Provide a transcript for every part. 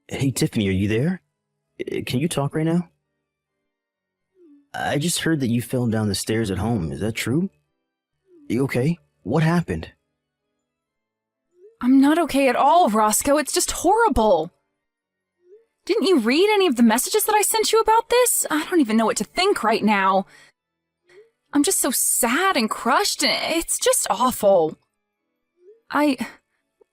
Hey, Tiffany, are you there? Can you talk right now? I just heard that you fell down the stairs at home. Is that true? You okay? What happened? I'm not okay at all, Roscoe. It's just horrible. Didn't you read any of the messages that I sent you about this? I don't even know what to think right now. I'm just so sad and crushed, and it's just awful.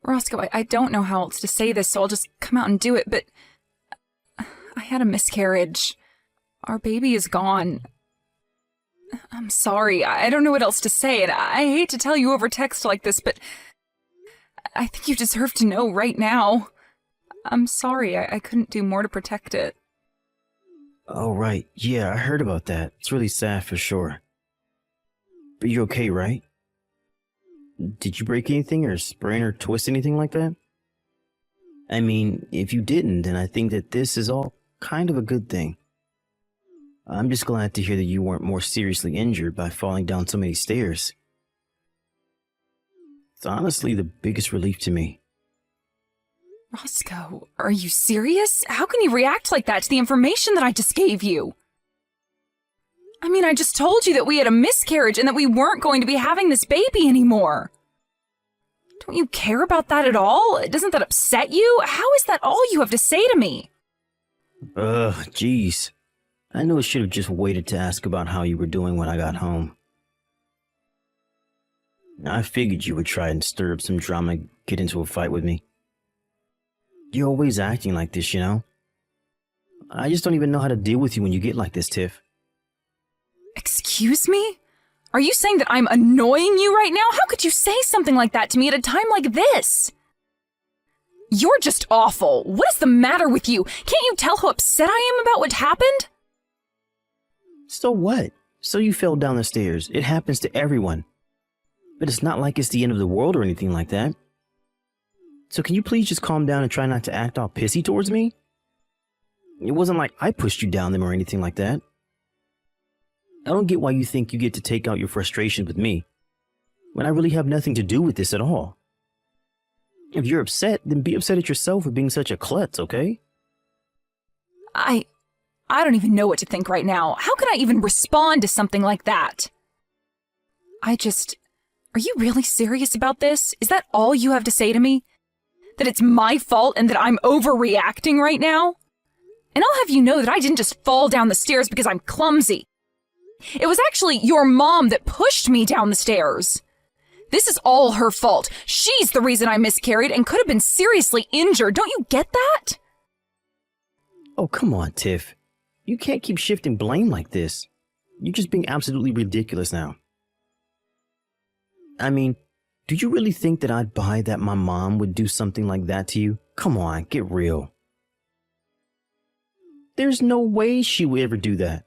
Roscoe, I don't know how else to say this, so I'll just come out and do it, but I had a miscarriage. Our baby is gone. I'm sorry. I don't know what else to say, and I hate to tell you over text like this, but I think you deserve to know right now. I'm sorry. I couldn't do more to protect it. Oh, right. Yeah, I heard about that. It's really sad for sure. But you're okay, right? Did you break anything or sprain or twist anything like that? I mean, if you didn't, then I think that this is all kind of a good thing. I'm just glad to hear that you weren't more seriously injured by falling down so many stairs. It's honestly the biggest relief to me. Roscoe, are you serious? How can you react like that to the information that I just gave you? I mean, I just told you that we had a miscarriage and that we weren't going to be having this baby anymore. Don't you care about that at all? Doesn't that upset you? How is that all you have to say to me? Jeez. I know I should have just waited to ask about how you were doing when I got home. I figured you would try and stir up some drama and get into a fight with me. You're always acting like this, you know? I just don't even know how to deal with you when you get like this, Tiff. Excuse me? Are you saying that I'm annoying you right now? How could you say something like that to me at a time like this? You're just awful. What is the matter with you? Can't you tell how upset I am about what happened? So what? So you fell down the stairs. It happens to everyone. But it's not like it's the end of the world or anything like that. So can you please just calm down and try not to act all pissy towards me? It wasn't like I pushed you down them or anything like that. I don't get why you think you get to take out your frustration with me, when I really have nothing to do with this at all. If you're upset, then be upset at yourself for being such a klutz, okay? I don't even know what to think right now. How could I even respond to something like that? Are you really serious about this? Is that all you have to say to me? That it's my fault and that I'm overreacting right now? And I'll have you know that I didn't just fall down the stairs because I'm clumsy. It was actually your mom that pushed me down the stairs. This is all her fault. She's the reason I miscarried and could have been seriously injured. Don't you get that? Oh, come on, Tiff. You can't keep shifting blame like this. You're just being absolutely ridiculous now. I mean, do you really think that I'd buy that my mom would do something like that to you? Come on, get real. There's no way she would ever do that.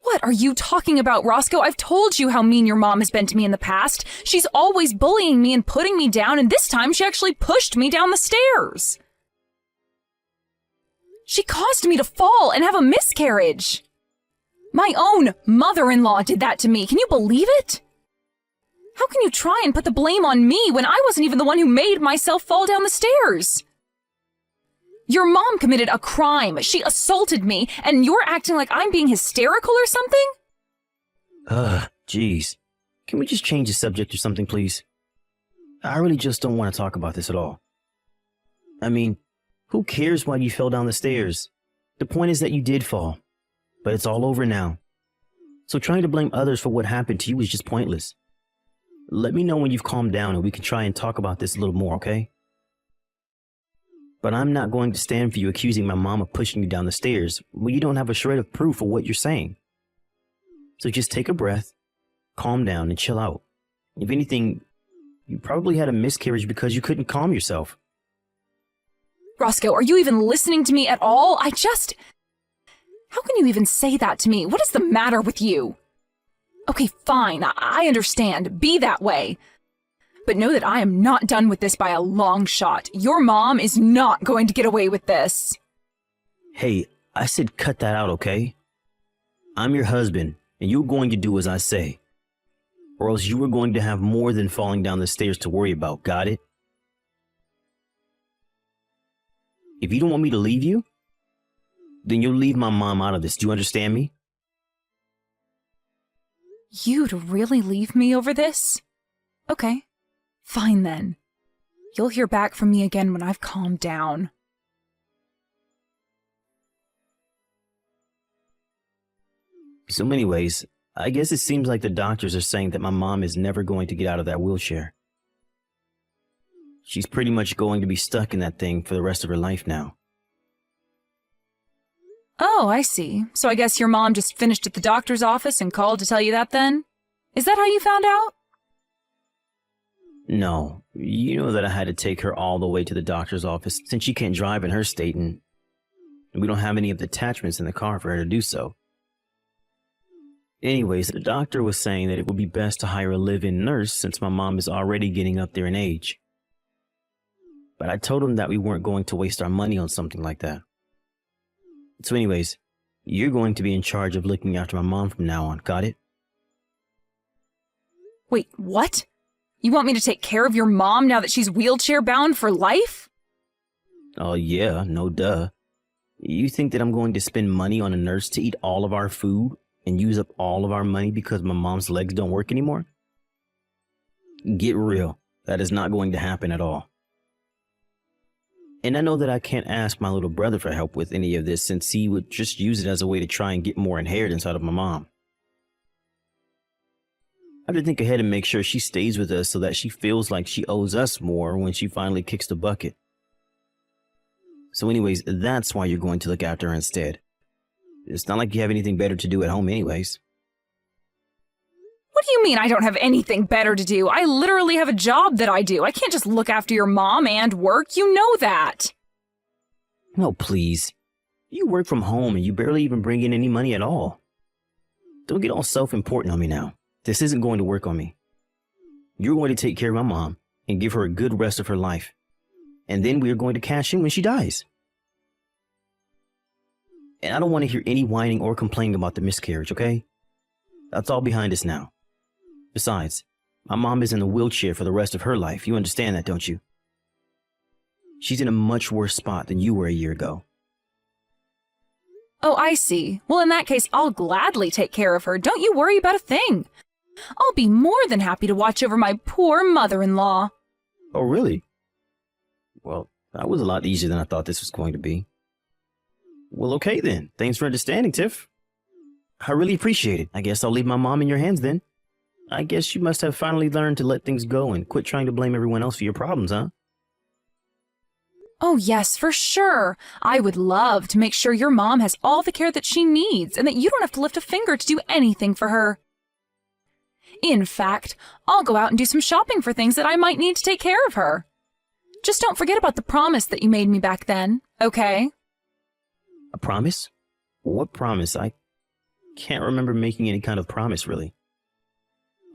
What are you talking about, Roscoe? I've told you how mean your mom has been to me in the past. She's always bullying me and putting me down, and this time she actually pushed me down the stairs. She caused me to fall and have a miscarriage. My own mother-in-law did that to me. Can you believe it? How can you try and put the blame on me when I wasn't even the one who made myself fall down the stairs? Your mom committed a crime. She assaulted me, and you're acting like I'm being hysterical or something? Jeez. Can we just change the subject or something, please? I really just don't want to talk about this at all. I mean, who cares why you fell down the stairs? The point is that you did fall, but it's all over now. So trying to blame others for what happened to you is just pointless. Let me know when you've calmed down and we can try and talk about this a little more, okay? But I'm not going to stand for you accusing my mom of pushing you down the stairs when you don't have a shred of proof of what you're saying. So just take a breath, calm down, and chill out. If anything, you probably had a miscarriage because you couldn't calm yourself. Roscoe, are you even listening to me at all? How can you even say that to me? What is the matter with you? Okay, fine, I understand. Be that way. But know that I am not done with this by a long shot. Your mom is not going to get away with this. Hey, I said cut that out, okay? I'm your husband, and you're going to do as I say. Or else you are going to have more than falling down the stairs to worry about, got it? If you don't want me to leave you, then you'll leave my mom out of this. Do you understand me? You'd really leave me over this? Okay, fine then. You'll hear back from me again when I've calmed down. So anyways, I guess it seems like the doctors are saying that my mom is never going to get out of that wheelchair. She's pretty much going to be stuck in that thing for the rest of her life now. Oh, I see. So I guess your mom just finished at the doctor's office and called to tell you that then? Is that how you found out? No, you know that I had to take her all the way to the doctor's office since she can't drive in her state and we don't have any of the attachments in the car for her to do so. Anyways, the doctor was saying that it would be best to hire a live-in nurse since my mom is already getting up there in age. But I told him that we weren't going to waste our money on something like that. So anyways, you're going to be in charge of looking after my mom from now on, got it? Wait, what? You want me to take care of your mom now that she's wheelchair-bound for life? Oh yeah, no duh. You think that I'm going to spend money on a nurse to eat all of our food and use up all of our money because my mom's legs don't work anymore? Get real. That is not going to happen at all. And I know that I can't ask my little brother for help with any of this since he would just use it as a way to try and get more inheritance out of my mom. I have to think ahead and make sure she stays with us so that she feels like she owes us more when she finally kicks the bucket. So anyways, that's why you're going to look after her instead. It's not like you have anything better to do at home anyways. What do you mean I don't have anything better to do? I literally have a job that I do. I can't just look after your mom and work. You know that. No, please. You work from home and you barely even bring in any money at all. Don't get all self-important on me now. This isn't going to work on me. You're going to take care of my mom and give her a good rest of her life. And then we are going to cash in when she dies. And I don't want to hear any whining or complaining about the miscarriage, okay? That's all behind us now. Besides, my mom is in a wheelchair for the rest of her life. You understand that, don't you? She's in a much worse spot than you were a year ago. Oh, I see. Well, in that case, I'll gladly take care of her. Don't you worry about a thing. I'll be more than happy to watch over my poor mother-in-law. Oh, really? Well, that was a lot easier than I thought this was going to be. Well, okay then. Thanks for understanding, Tiff. I really appreciate it. I guess I'll leave my mom in your hands then. I guess you must have finally learned to let things go and quit trying to blame everyone else for your problems, huh? Oh, yes, for sure. I would love to make sure your mom has all the care that she needs and that you don't have to lift a finger to do anything for her. In fact, I'll go out and do some shopping for things that I might need to take care of her. Just don't forget about the promise that you made me back then, okay? A promise? What promise? I can't remember making any kind of promise, really.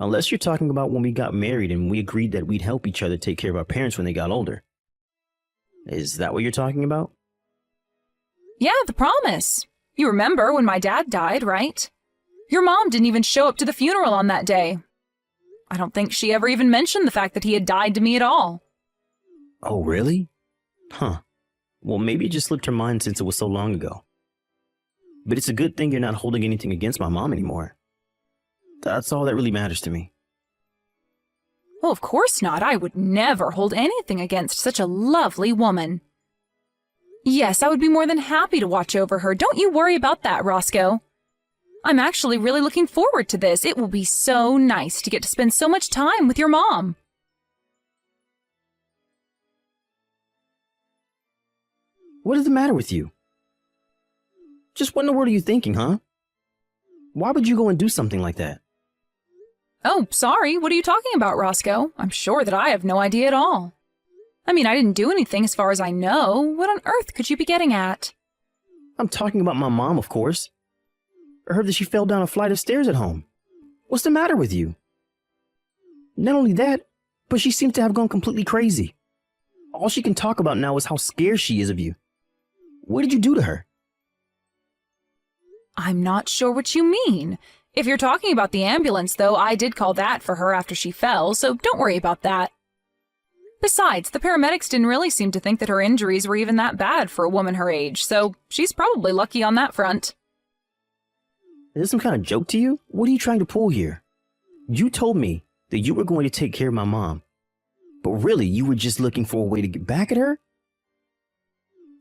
Unless you're talking about when we got married and we agreed that we'd help each other take care of our parents when they got older. Is that what you're talking about? Yeah, the promise. You remember when my dad died, right? Your mom didn't even show up to the funeral on that day. I don't think she ever even mentioned the fact that he had died to me at all. Oh, really? Huh. Well, maybe it just slipped her mind since it was so long ago. But it's a good thing you're not holding anything against my mom anymore. That's all that really matters to me. Well, of course not. I would never hold anything against such a lovely woman. Yes, I would be more than happy to watch over her. Don't you worry about that, Roscoe. I'm actually really looking forward to this. It will be so nice to get to spend so much time with your mom. What is the matter with you? Just what in the world are you thinking, huh? Why would you go and do something like that? Oh, sorry. What are you talking about, Roscoe? I'm sure that I have no idea at all. I mean, I didn't do anything as far as I know. What on earth could you be getting at? I'm talking about my mom, of course. I heard that she fell down a flight of stairs at home. What's the matter with you? Not only that, but she seems to have gone completely crazy. All she can talk about now is how scared she is of you. What did you do to her? I'm not sure what you mean. If you're talking about the ambulance, though, I did call that for her after she fell, so don't worry about that. Besides, the paramedics didn't really seem to think that her injuries were even that bad for a woman her age, so she's probably lucky on that front. Is this some kind of joke to you? What are you trying to pull here? You told me that you were going to take care of my mom, but really you were just looking for a way to get back at her?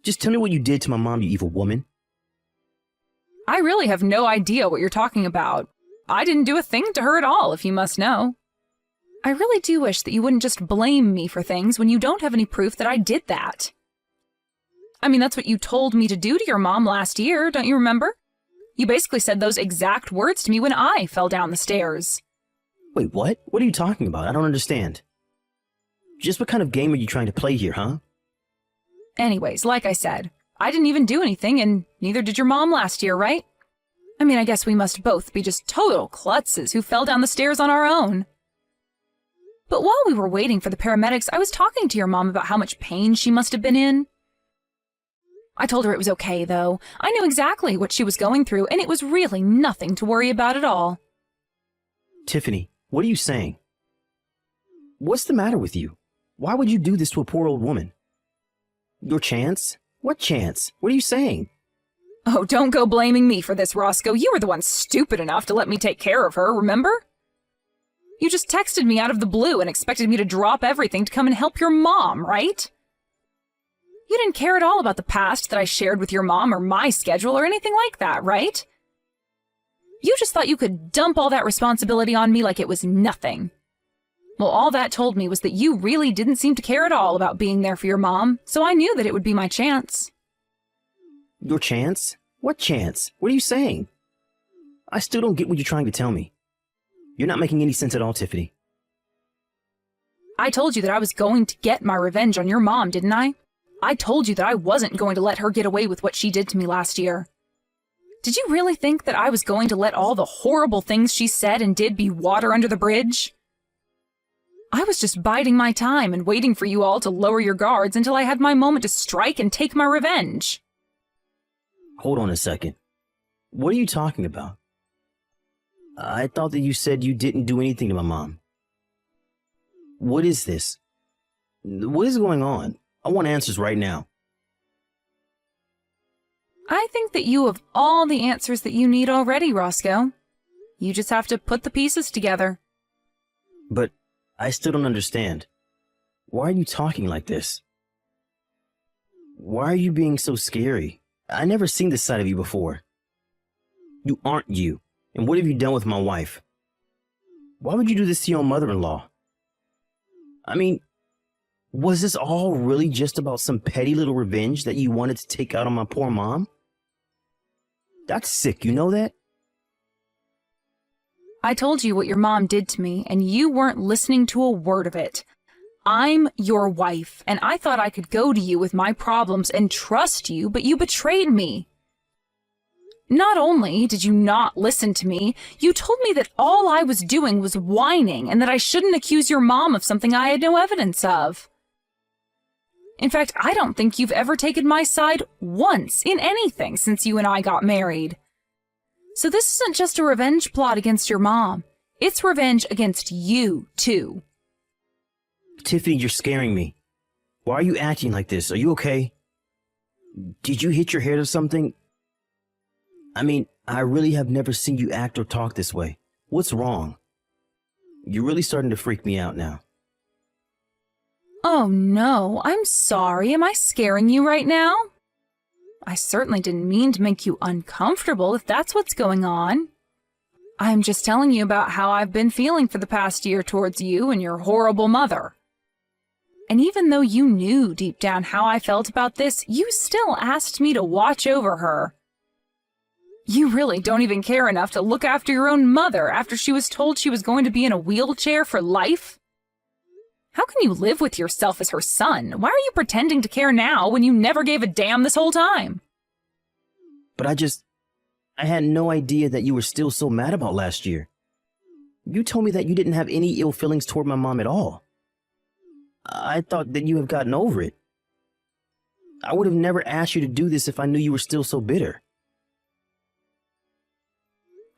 Just tell me what you did to my mom, you evil woman. I really have no idea what you're talking about. I didn't do a thing to her at all, if you must know. I really do wish that you wouldn't just blame me for things when you don't have any proof that I did that. I mean, that's what you told me to do to your mom last year, don't you remember? You basically said those exact words to me when I fell down the stairs. Wait, what? What are you talking about? I don't understand. Just what kind of game are you trying to play here, huh? Anyways, like I said, I didn't even do anything, and neither did your mom last year, right? I mean, I guess we must both be just total klutzes who fell down the stairs on our own. But while we were waiting for the paramedics, I was talking to your mom about how much pain she must have been in. I told her it was okay, though. I knew exactly what she was going through, and it was really nothing to worry about at all. Tiffany, what are you saying? What's the matter with you? Why would you do this to a poor old woman? Your chance? What chance? What are you saying? Oh, don't go blaming me for this, Roscoe. You were the one stupid enough to let me take care of her, remember? You just texted me out of the blue and expected me to drop everything to come and help your mom, right? You didn't care at all about the past that I shared with your mom or my schedule or anything like that, right? You just thought you could dump all that responsibility on me like it was nothing. Well, all that told me was that you really didn't seem to care at all about being there for your mom, so I knew that it would be my chance. Your chance? What chance? What are you saying? I still don't get what you're trying to tell me. You're not making any sense at all, Tiffany. I told you that I was going to get my revenge on your mom, didn't I? I told you that I wasn't going to let her get away with what she did to me last year. Did you really think that I was going to let all the horrible things she said and did be water under the bridge? I was just biding my time and waiting for you all to lower your guards until I had my moment to strike and take my revenge. Hold on a second. What are you talking about? I thought that you said you didn't do anything to my mom. What is this? What is going on? I want answers right now. I think that you have all the answers that you need already, Roscoe. You just have to put the pieces together. But I still don't understand. Why are you talking like this? Why are you being so scary? I never seen this side of you before. You aren't you. And what have you done with my wife? Why would you do this to your mother-in-law? I mean, was this all really just about some petty little revenge that you wanted to take out on my poor mom? That's sick, you know that? I told you what your mom did to me, and you weren't listening to a word of it. I'm your wife, and I thought I could go to you with my problems and trust you, but you betrayed me. Not only did you not listen to me, you told me that all I was doing was whining and that I shouldn't accuse your mom of something I had no evidence of. In fact, I don't think you've ever taken my side once in anything since you and I got married. So this isn't just a revenge plot against your mom. It's revenge against you, too. Tiffany, you're scaring me. Why are you acting like this? Are you okay? Did you hit your head or something? I mean, I really have never seen you act or talk this way. What's wrong? You're really starting to freak me out now. Oh no, I'm sorry. Am I scaring you right now? I certainly didn't mean to make you uncomfortable if that's what's going on. I'm just telling you about how I've been feeling for the past year towards you and your horrible mother. And even though you knew deep down how I felt about this, you still asked me to watch over her. You really don't even care enough to look after your own mother after she was told she was going to be in a wheelchair for life? How can you live with yourself as her son? Why are you pretending to care now when you never gave a damn this whole time? But I had no idea that you were still so mad about last year. You told me that you didn't have any ill feelings toward my mom at all. I thought that you have gotten over it. I would have never asked you to do this if I knew you were still so bitter.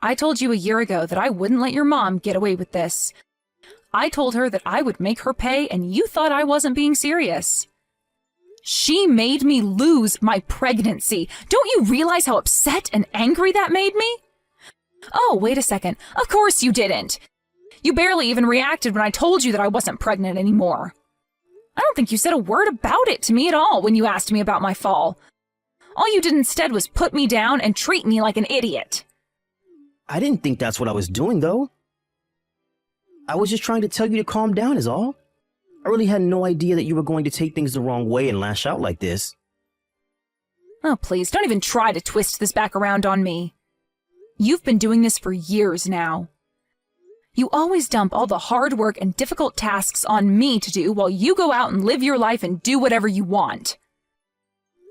I told you a year ago that I wouldn't let your mom get away with this. I told her that I would make her pay, and you thought I wasn't being serious. She made me lose my pregnancy. Don't you realize how upset and angry that made me? Oh, wait a second. Of course you didn't. You barely even reacted when I told you that I wasn't pregnant anymore. I don't think you said a word about it to me at all when you asked me about my fall. All you did instead was put me down and treat me like an idiot. I didn't think that's what I was doing, though. I was just trying to tell you to calm down is all. I really had no idea that you were going to take things the wrong way and lash out like this. Oh, please, don't even try to twist this back around on me. You've been doing this for years now. You always dump all the hard work and difficult tasks on me to do while you go out and live your life and do whatever you want.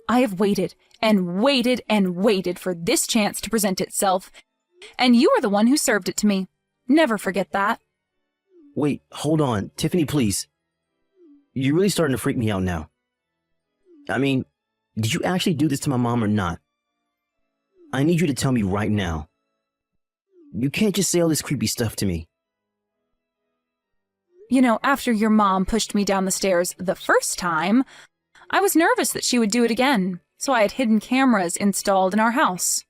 I have waited and waited and waited for this chance to present itself, and you are the one who served it to me. Never forget that. Wait, hold on. Tiffany, please. You're really starting to freak me out now. I mean, did you actually do this to my mom or not? I need you to tell me right now. You can't just say all this creepy stuff to me. You know, after your mom pushed me down the stairs the first time, I was nervous that she would do it again, so I had hidden cameras installed in our house.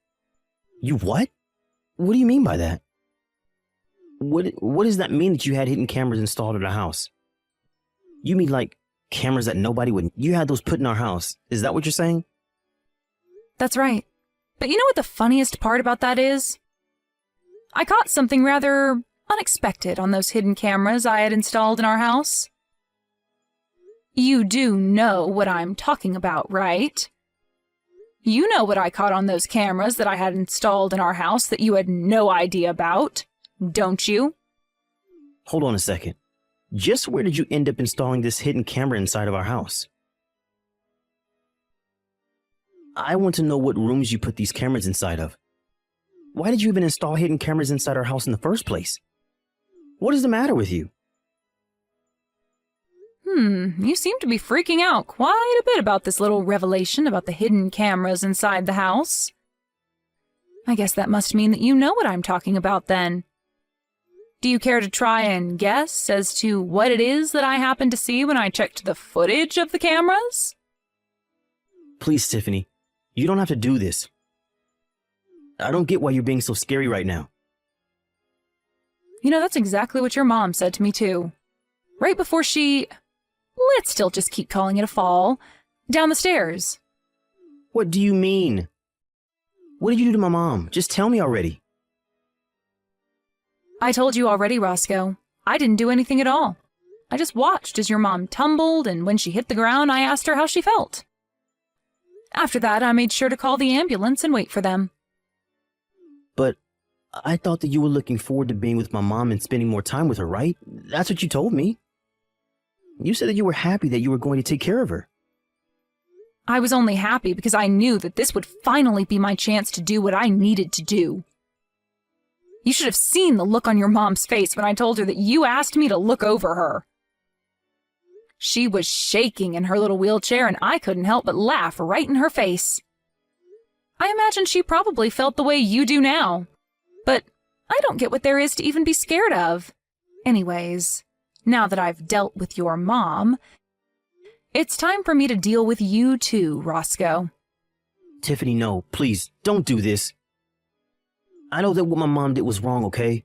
You what? What do you mean by that? What does that mean that you had hidden cameras installed in our house? You mean like cameras that nobody would... You had those put in our house. Is that what you're saying? That's right. But you know what the funniest part about that is? I caught something rather unexpected on those hidden cameras I had installed in our house. You do know what I'm talking about, right? You know what I caught on those cameras that I had installed in our house that you had no idea about, don't you? Hold on a second. Just where did you end up installing this hidden camera inside of our house? I want to know what rooms you put these cameras inside of. Why did you even install hidden cameras inside our house in the first place? What is the matter with you? You seem to be freaking out quite a bit about this little revelation about the hidden cameras inside the house. I guess that must mean that you know what I'm talking about then. Do you care to try and guess as to what it is that I happened to see when I checked the footage of the cameras? Please, Tiffany, you don't have to do this. I don't get why you're being so scary right now. You know, that's exactly what your mom said to me too. Right before she... Let's still just keep calling it a fall. Down the stairs. What do you mean? What did you do to my mom? Just tell me already. I told you already, Roscoe. I didn't do anything at all. I just watched as your mom tumbled, and when she hit the ground, I asked her how she felt. After that, I made sure to call the ambulance and wait for them. But I thought that you were looking forward to being with my mom and spending more time with her, right? That's what you told me. You said that you were happy that you were going to take care of her. I was only happy because I knew that this would finally be my chance to do what I needed to do. You should have seen the look on your mom's face when I told her that you asked me to look over her. She was shaking in her little wheelchair, and I couldn't help but laugh right in her face. I imagine she probably felt the way you do now. But I don't get what there is to even be scared of. Anyways, now that I've dealt with your mom, it's time for me to deal with you too, Roscoe. Tiffany, no, please, don't do this. I know that what my mom did was wrong, okay?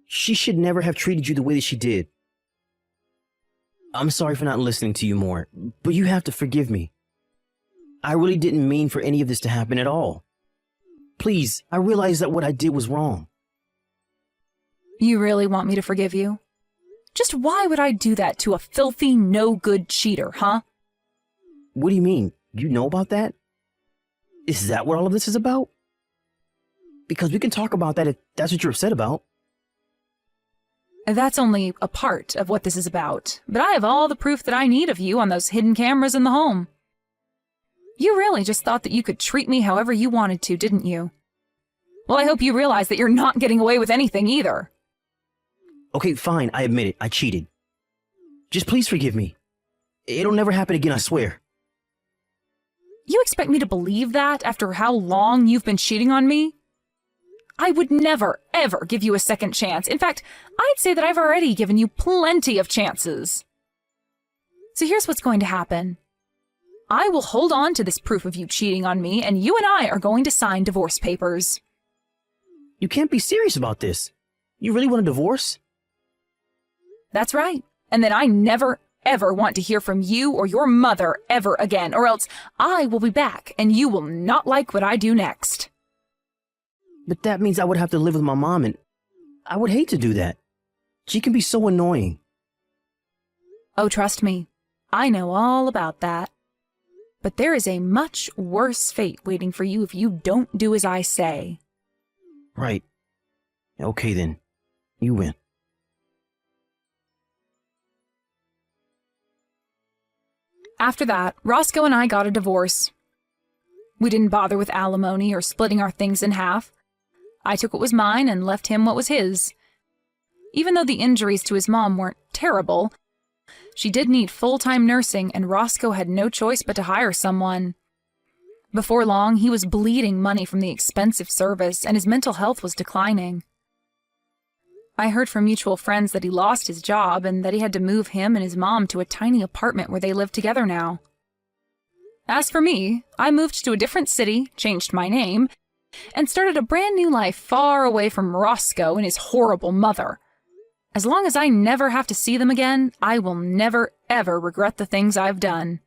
She should never have treated you the way that she did. I'm sorry for not listening to you more, but you have to forgive me. I really didn't mean for any of this to happen at all. Please, I realize that what I did was wrong. You really want me to forgive you? Just why would I do that to a filthy, no-good cheater, huh? What do you mean? You know about that? Is that what all of this is about? Because we can talk about that if that's what you're upset about. That's only a part of what this is about, but I have all the proof that I need of you on those hidden cameras in the home. You really just thought that you could treat me however you wanted to, didn't you? Well, I hope you realize that you're not getting away with anything either. Okay, fine, I admit it, I cheated. Just please forgive me. It'll never happen again, I swear. You expect me to believe that after how long you've been cheating on me? I would never, ever give you a second chance. In fact, I'd say that I've already given you plenty of chances. So here's what's going to happen. I will hold on to this proof of you cheating on me, and you and I are going to sign divorce papers. You can't be serious about this. You really want a divorce? That's right. And then I never, ever want to hear from you or your mother ever again, or else I will be back and you will not like what I do next. But that means I would have to live with my mom, and I would hate to do that. She can be so annoying. Oh, trust me, I know all about that. But there is a much worse fate waiting for you if you don't do as I say. Right. Okay then. You win. After that, Roscoe and I got a divorce. We didn't bother with alimony or splitting our things in half. I took what was mine and left him what was his. Even though the injuries to his mom weren't terrible, she did need full-time nursing, and Roscoe had no choice but to hire someone. Before long, he was bleeding money from the expensive service, and his mental health was declining. I heard from mutual friends that he lost his job and that he had to move him and his mom to a tiny apartment where they live together now. As for me, I moved to a different city, changed my name, and started a brand new life far away from Roscoe and his horrible mother. As long as I never have to see them again, I will never, ever regret the things I've done.